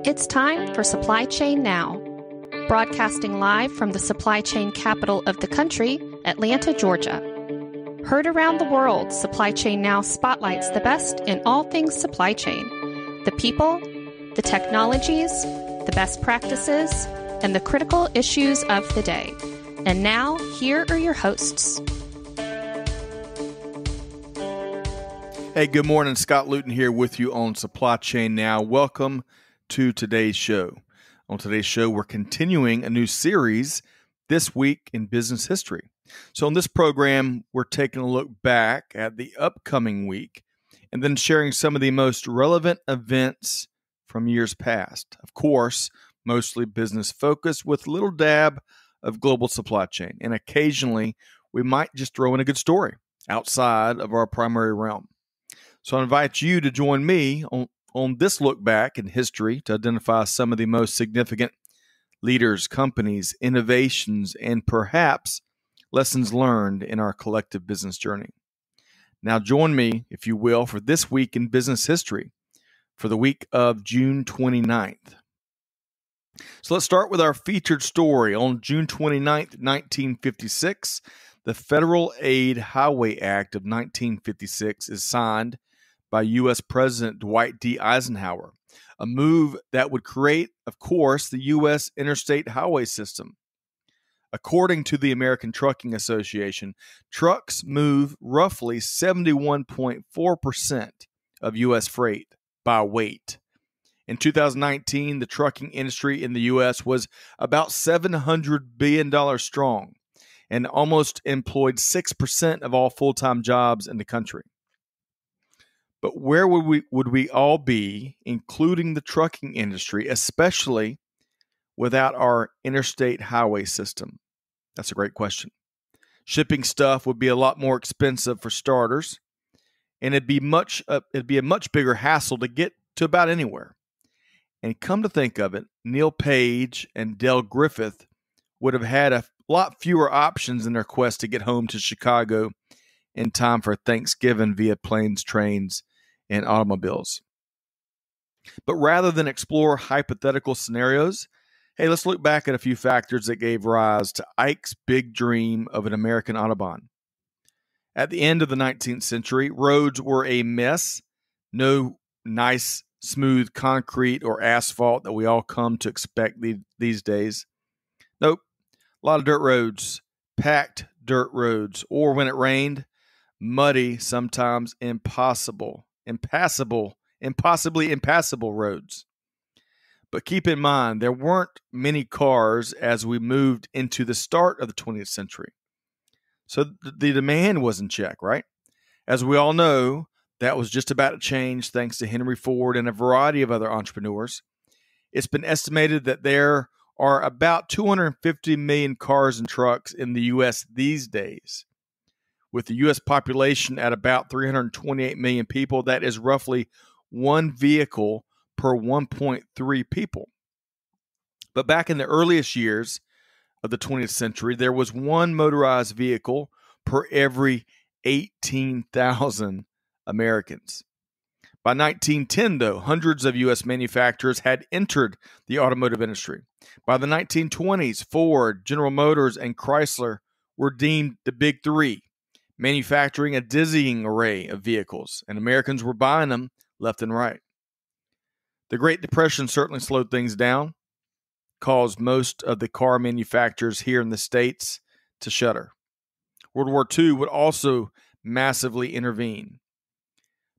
It's time for Supply Chain Now, broadcasting live from the supply chain capital of the country, Atlanta, Georgia. Heard around the world, Supply Chain Now spotlights the best in all things supply chain, the people, the technologies, the best practices, and the critical issues of the day. And now, here are your hosts. Hey, good morning. Scott Luton here with you on Supply Chain Now. Welcome to today's show. On today's show, we're continuing a new series, This Week in Business History. So on this program, we're taking a look back at the upcoming week and then sharing some of the most relevant events from years past. Of course, mostly business focused with a little dab of global supply chain. And occasionally, we might just throw in a good story outside of our primary realm. So I invite you to join me on this look back in history to identify some of the most significant leaders, companies, innovations, and perhaps lessons learned in our collective business journey. Now join me, if you will, for this week in business history for the week of June 29th. So let's start with our featured story. On June 29th, 1956, the Federal Aid Highway Act of 1956 is signed by U.S. President Dwight D. Eisenhower, a move that would create, of course, the U.S. Interstate highway system. According to the American Trucking Association, trucks move roughly 71.4% of U.S. freight by weight. In 2019, the trucking industry in the U.S. was about $700 billion strong and almost employed 6% of all full-time jobs in the country. But where would we all be, including the trucking industry, especially without our interstate highway system? That's a great question. Shipping stuff would be a lot more expensive for starters, and it'd be a much bigger hassle to get to about anywhere. And come to think of it, Neil Page and Del Griffith would have had a lot fewer options in their quest to get home to Chicago in time for Thanksgiving via planes, trains, and automobiles. But rather than explore hypothetical scenarios, hey, let's look back at a few factors that gave rise to Ike's big dream of an American Autobahn. At the end of the 19th century, roads were a mess. No nice, smooth concrete or asphalt that we all come to expect these days. Nope. A lot of dirt roads, packed dirt roads, or when it rained, muddy, sometimes impossibly impassable roads. But keep in mind, there weren't many cars as we moved into the start of the 20th century. So the demand was in check, right? As we all know, that was just about to change thanks to Henry Ford and a variety of other entrepreneurs. It's been estimated that there are about 250 million cars and trucks in the U.S. these days. With the U.S. population at about 328 million people, that is roughly one vehicle per 1.3 people. But back in the earliest years of the 20th century, there was one motorized vehicle per every 18,000 Americans. By 1910, though, hundreds of U.S. manufacturers had entered the automotive industry. By the 1920s, Ford, General Motors, and Chrysler were deemed the big three, manufacturing a dizzying array of vehicles, and Americans were buying them left and right. The Great Depression certainly slowed things down, caused most of the car manufacturers here in the States to shutter. World War II would also massively intervene.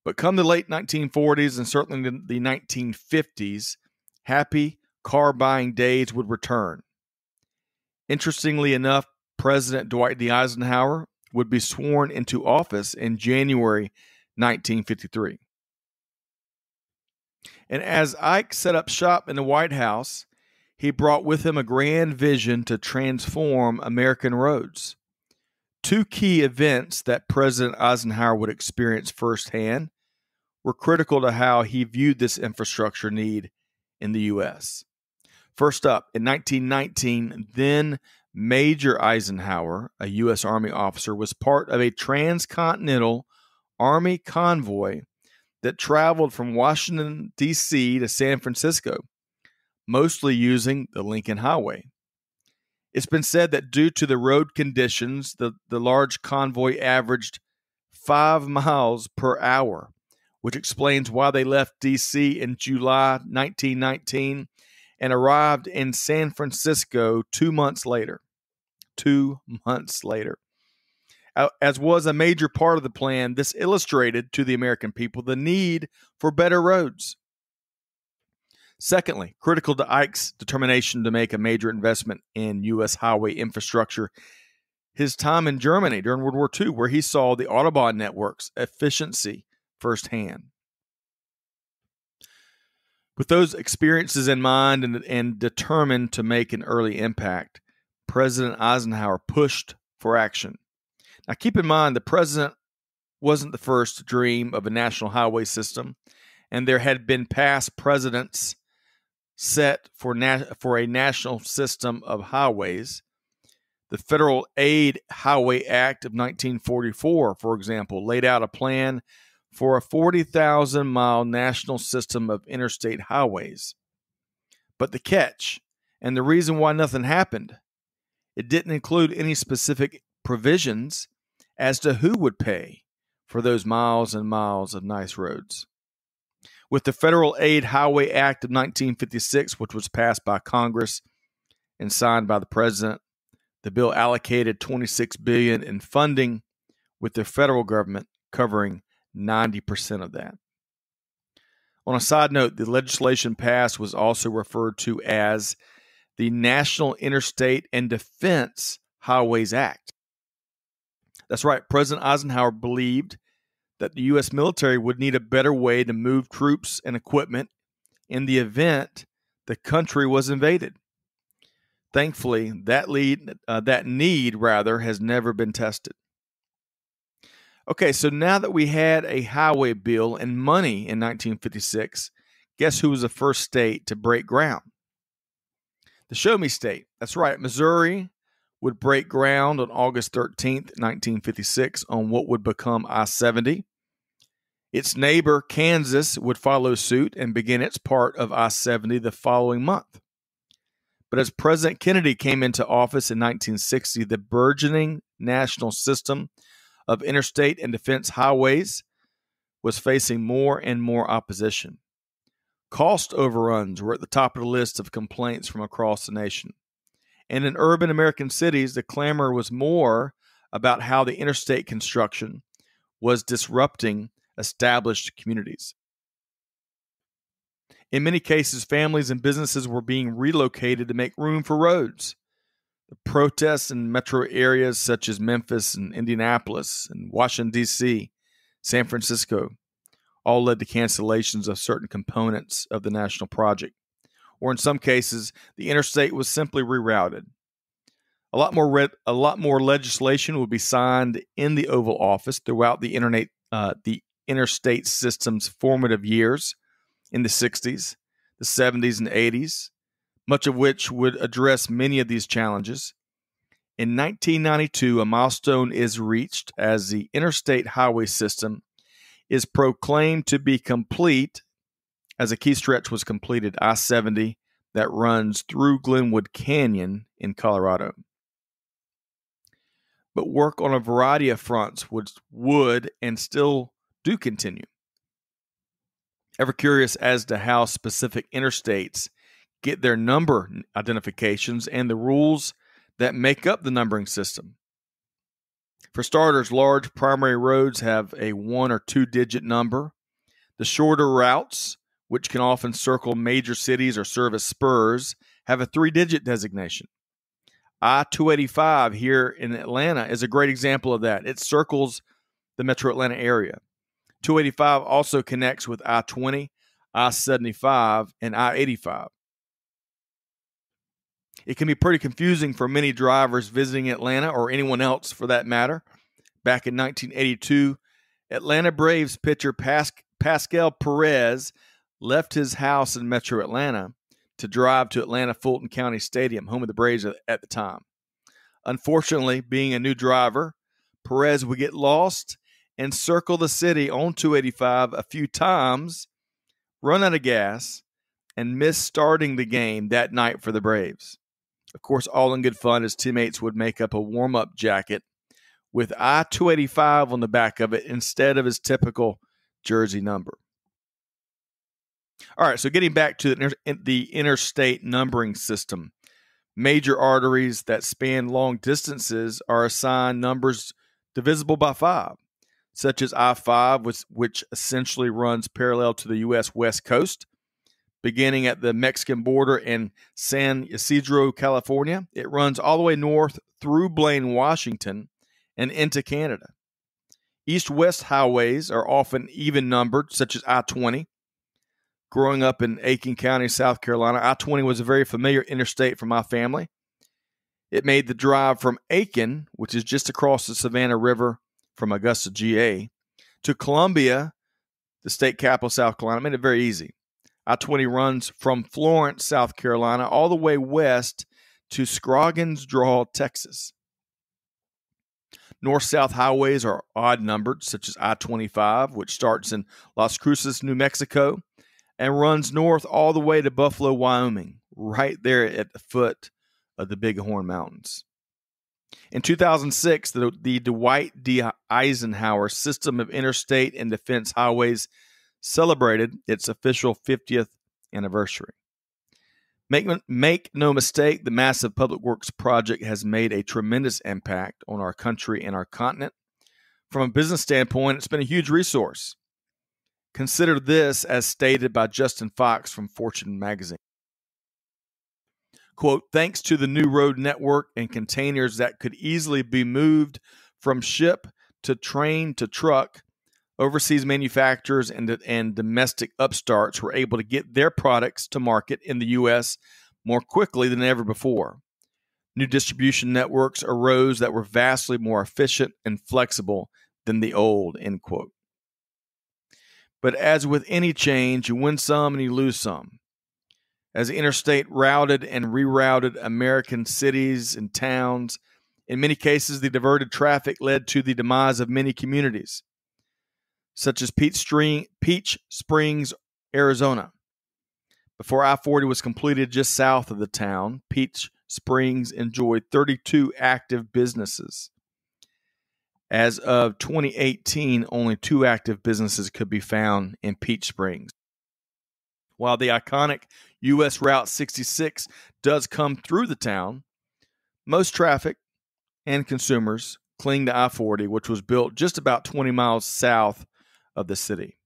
But come the late 1940s and certainly the 1950s, happy car buying days would return. Interestingly enough, President Dwight D. Eisenhower would be sworn into office in January 1953. And as Ike set up shop in the White House, he brought with him a grand vision to transform American roads. Two key events that President Eisenhower would experience firsthand were critical to how he viewed this infrastructure need in the U.S. First up, in 1919, then Major Eisenhower, a U.S. Army officer, was part of a transcontinental Army convoy that traveled from Washington, D.C. to San Francisco, mostly using the Lincoln Highway. It's been said that due to the road conditions, the large convoy averaged 5 miles per hour, which explains why they left D.C. in July 1919 and arrived in San Francisco 2 months later. 2 months later. As was a major part of the plan, this illustrated to the American people the need for better roads. Secondly, critical to Ike's determination to make a major investment in U.S. highway infrastructure, his time in Germany during World War II, where he saw the Autobahn network's efficiency firsthand. With those experiences in mind and determined to make an early impact, President Eisenhower pushed for action. Now, keep in mind, the president wasn't the first to dream of a national highway system, and there had been past presidents set for a national system of highways. The Federal Aid Highway Act of 1944, for example, laid out a plan for a 40,000-mile national system of interstate highways. But the catch, and the reason why nothing happened, it didn't include any specific provisions as to who would pay for those miles and miles of nice roads. With the Federal Aid Highway Act of 1956, which was passed by Congress and signed by the President, the bill allocated $26 billion in funding, with the federal government covering 90% of that. On a side note, the legislation passed was also referred to as the National Interstate and Defense Highways Act. That's right, President Eisenhower believed that the U.S. military would need a better way to move troops and equipment in the event the country was invaded. Thankfully, that need has never been tested. Okay, so now that we had a highway bill and money in 1956, guess who was the first state to break ground? The Show Me State. That's right, Missouri would break ground on August 13th, 1956 on what would become I-70. Its neighbor, Kansas, would follow suit and begin its part of I-70 the following month. But as President Kennedy came into office in 1960, the burgeoning national system of interstate and defense highways was facing more and more opposition. Cost overruns were at the top of the list of complaints from across the nation. And in urban American cities, the clamor was more about how the interstate construction was disrupting established communities. In many cases, families and businesses were being relocated to make room for roads. The protests in metro areas such as Memphis and Indianapolis and Washington, D.C., San Francisco, all led to cancellations of certain components of the national project. Or in some cases, the interstate was simply rerouted. A lot more legislation would be signed in the Oval Office throughout the interstate system's formative years in the 60s, the 70s, and 80s, much of which would address many of these challenges. In 1992, a milestone is reached as the interstate highway system is proclaimed to be complete, as a key stretch was completed, I-70, that runs through Glenwood Canyon in Colorado. But work on a variety of fronts would and still do continue. Ever curious as to how specific interstates get their number identifications and the rules that make up the numbering system? For starters, large primary roads have a 1 or 2 digit number. The shorter routes, which can often circle major cities or serve as spurs, have a 3-digit designation. I-285 here in Atlanta is a great example of that. It circles the metro Atlanta area. 285 also connects with I-20, I-75, and I-85. It can be pretty confusing for many drivers visiting Atlanta, or anyone else for that matter. Back in 1982, Atlanta Braves pitcher Pascal Perez left his house in metro Atlanta to drive to Atlanta Fulton County Stadium, home of the Braves at the time. Unfortunately, being a new driver, Perez would get lost and circle the city on 285 a few times, run out of gas, and miss starting the game that night for the Braves. Of course, all in good fun, his teammates would make up a warm-up jacket with I-285 on the back of it instead of his typical jersey number. All right, so getting back to the interstate numbering system, major arteries that span long distances are assigned numbers divisible by 5, such as I-5, which essentially runs parallel to the U.S. West Coast, beginning at the Mexican border in San Ysidro, California. It runs all the way north through Blaine, Washington, and into Canada. East-west highways are often even-numbered, such as I-20. Growing up in Aiken County, South Carolina, I-20 was a very familiar interstate for my family. It made the drive from Aiken, which is just across the Savannah River from Augusta, GA, to Columbia, the state capital of South Carolina. It made it very easy. I-20 runs from Florence, South Carolina, all the way west to Scroggins Draw, Texas. North-south highways are odd-numbered, such as I-25, which starts in Las Cruces, New Mexico, and runs north all the way to Buffalo, Wyoming, right there at the foot of the Bighorn Mountains. In 2006, the Dwight D. Eisenhower System of Interstate and Defense Highways celebrated its official 50th anniversary. Make no mistake, the massive public works project has made a tremendous impact on our country and our continent. From a business standpoint, it's been a huge resource. Consider this as stated by Justin Fox from Fortune magazine. Quote, thanks to the new road network and containers that could easily be moved from ship to train to truck, overseas manufacturers and domestic upstarts were able to get their products to market in the U.S. more quickly than ever before. New distribution networks arose that were vastly more efficient and flexible than the old, end quote. But as with any change, you win some and you lose some. As the interstate routed and rerouted American cities and towns, in many cases the diverted traffic led to the demise of many communities, such as Peach Springs, Arizona. Before I-40 was completed just south of the town, Peach Springs enjoyed 32 active businesses. As of 2018, only 2 active businesses could be found in Peach Springs. While the iconic U.S. Route 66 does come through the town, most traffic and consumers cling to I-40, which was built just about 20 miles south of the city.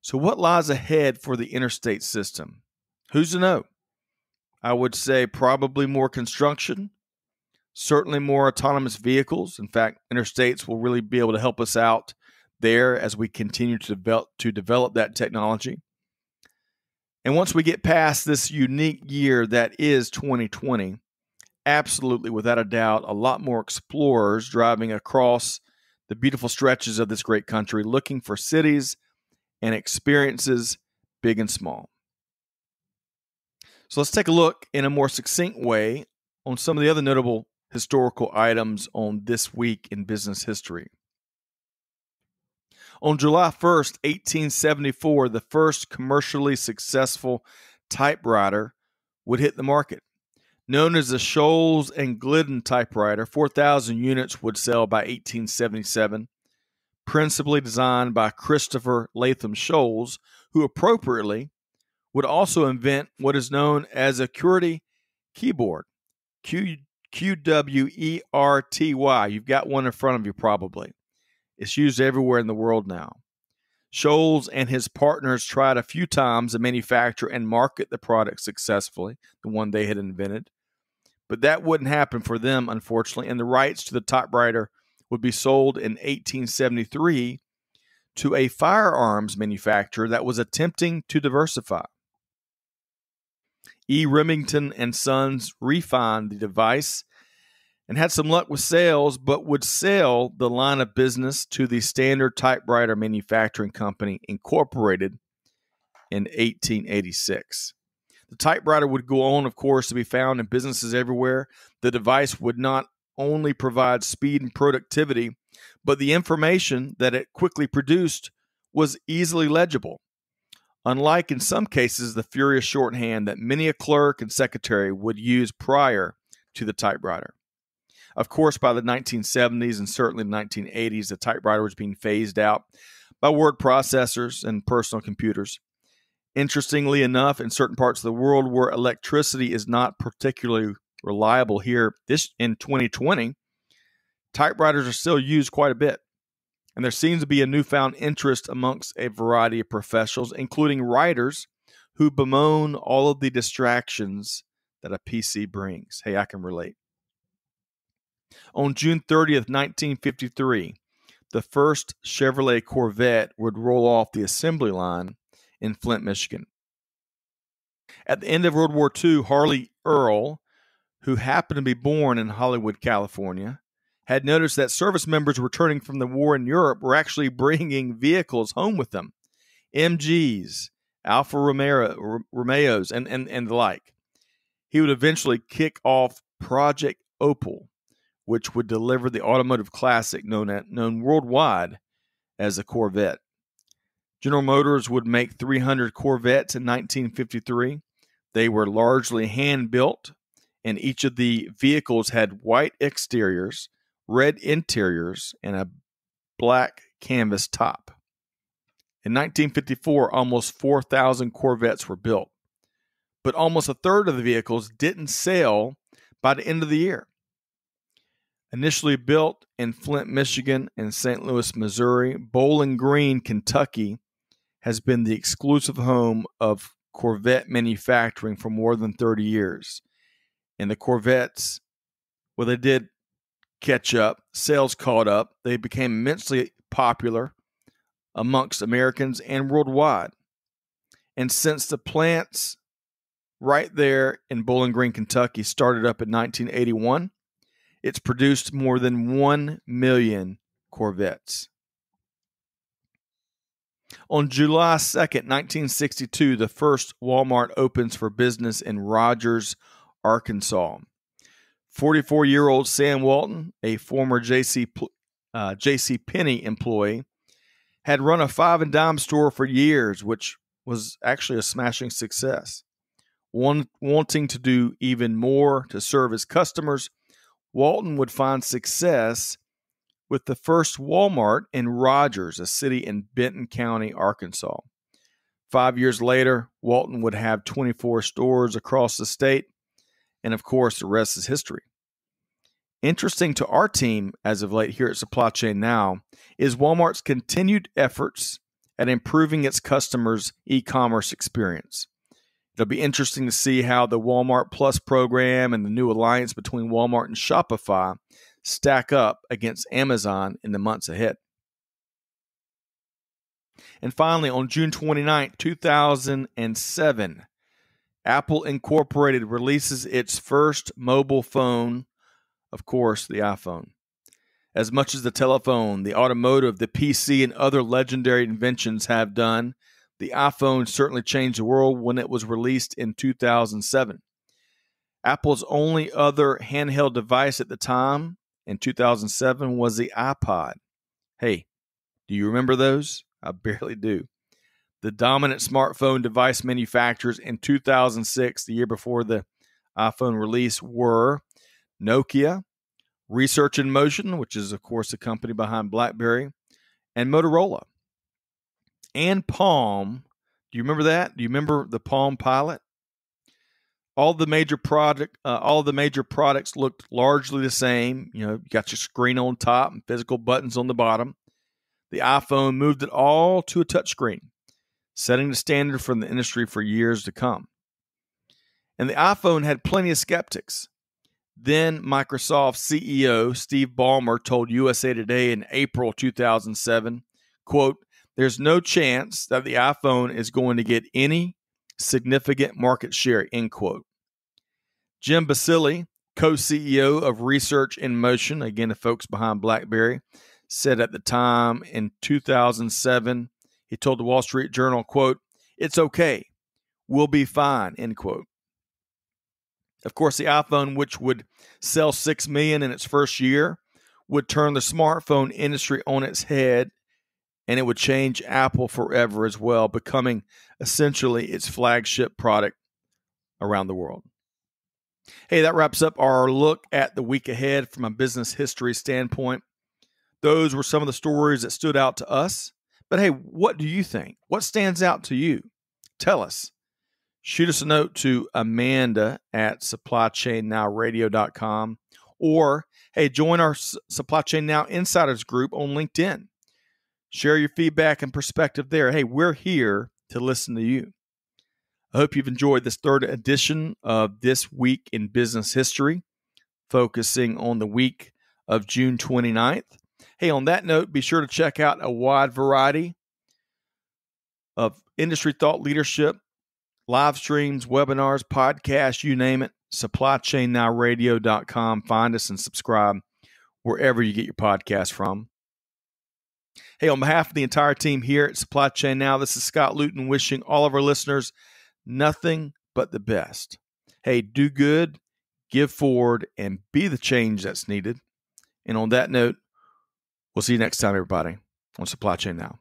So what lies ahead for the interstate system? Who's to know? I would say probably more construction, certainly more autonomous vehicles. In fact, interstates will really be able to help us out there as we continue to develop that technology. And once we get past this unique year that is 2020, absolutely, without a doubt, a lot more explorers driving across the beautiful stretches of this great country, looking for cities and experiences big and small. So let's take a look in a more succinct way on some of the other notable historical items on this week in business history. On July 1st, 1874, the first commercially successful typewriter would hit the market. Known as the Scholes and Glidden typewriter, 4,000 units would sell by 1877, principally designed by Christopher Latham Scholes, who appropriately would also invent what is known as a QWERTY keyboard, Q-W-E-R-T-Y. You've got one in front of you probably. It's used everywhere in the world now. Scholes and his partners tried a few times to manufacture and market the product successfully, the one they had invented. But that wouldn't happen for them, unfortunately, and the rights to the typewriter would be sold in 1873 to a firearms manufacturer that was attempting to diversify. E. Remington and Sons refined the device and had some luck with sales, but would sell the line of business to the Standard Typewriter Manufacturing Company, Incorporated, in 1886. The typewriter would go on, of course, to be found in businesses everywhere. The device would not only provide speed and productivity, but the information that it quickly produced was easily legible, unlike in some cases the furious shorthand that many a clerk and secretary would use prior to the typewriter. Of course, by the 1970s and certainly the 1980s, the typewriter was being phased out by word processors and personal computers. Interestingly enough, in certain parts of the world where electricity is not particularly reliable here in 2020, typewriters are still used quite a bit. And there seems to be a newfound interest amongst a variety of professionals, including writers, who bemoan all of the distractions that a PC brings. Hey, I can relate. On June 30th, 1953, the first Chevrolet Corvette would roll off the assembly line in Flint, Michigan. At the end of World War II, Harley Earl, who happened to be born in Hollywood, California, had noticed that service members returning from the war in Europe were actually bringing vehicles home with them, MGs, Alfa Romeos, and the like. He would eventually kick off Project Opal, which would deliver the automotive classic known worldwide as the Corvette. General Motors would make 300 Corvettes in 1953. They were largely hand-built, and each of the vehicles had white exteriors, red interiors, and a black canvas top. In 1954, almost 4,000 Corvettes were built, but almost a third of the vehicles didn't sell by the end of the year. Initially built in Flint, Michigan, and St. Louis, Missouri, Bowling Green, Kentucky, has been the exclusive home of Corvette manufacturing for more than 30 years. And the Corvettes, well, they did catch up. Sales caught up. They became immensely popular amongst Americans and worldwide. And since the plants right there in Bowling Green, Kentucky started up in 1981, it's produced more than 1 million Corvettes. On July 2nd, 1962, the first Walmart opens for business in Rogers, Arkansas. 44-year-old Sam Walton, a former J.C. Penney employee, had run a five and dime store for years, which was actually a smashing success. Wanting to do even more to serve his customers, Walton would find success with the first Walmart in Rogers, a city in Benton County, Arkansas. 5 years later, Walton would have 24 stores across the state, and of course, the rest is history. Interesting to our team as of late here at Supply Chain Now is Walmart's continued efforts at improving its customers' e-commerce experience. It'll be interesting to see how the Walmart Plus program and the new alliance between Walmart and Shopify stack up against Amazon in the months ahead. And finally, on June 29, 2007, Apple Incorporated releases its first mobile phone, of course, the iPhone. As much as the telephone, the automotive, the PC, and other legendary inventions have done, the iPhone certainly changed the world when it was released in 2007. Apple's only other handheld device at the time, in 2007, was the iPod. Hey, do you remember those? I barely do. The dominant smartphone device manufacturers in 2006, the year before the iPhone release, were Nokia, Research in Motion, which is, of course, the company behind BlackBerry, and Motorola. And Palm. Do you remember that? Do you remember the Palm Pilot? All the major products looked largely the same. You know, you got your screen on top and physical buttons on the bottom. The iPhone moved it all to a touchscreen, setting the standard for the industry for years to come. And the iPhone had plenty of skeptics. Then Microsoft CEO Steve Ballmer told USA Today in April 2007, quote, "There's no chance that the iPhone is going to get any significant market share," end quote. Jim Basile, co-CEO of Research in Motion, again the folks behind BlackBerry, said at the time in 2007, he told the Wall Street Journal, quote, "It's okay. We'll be fine," end quote. Of course, the iPhone, which would sell 6 million in its first year, would turn the smartphone industry on its head, and it would change Apple forever as well, becoming essentially its flagship product around the world. Hey, that wraps up our look at the week ahead from a business history standpoint. Those were some of the stories that stood out to us. But hey, what do you think? What stands out to you? Tell us. Shoot us a note to Amanda at supplychainnowradio.com, or hey, join our Supply Chain Now Insiders group on LinkedIn. Share your feedback and perspective there. Hey, we're here to listen to you. I hope you've enjoyed this third edition of This Week in Business History, focusing on the week of June 29th. Hey, on that note, be sure to check out a wide variety of industry thought leadership, live streams, webinars, podcasts, you name it. SupplyChainNowRadio.com. Find us and subscribe wherever you get your podcast from. Hey, on behalf of the entire team here at Supply Chain Now, this is Scott Luton wishing all of our listeners nothing but the best. Hey, do good, give forward, and be the change that's needed. And on that note, we'll see you next time, everybody, on Supply Chain Now.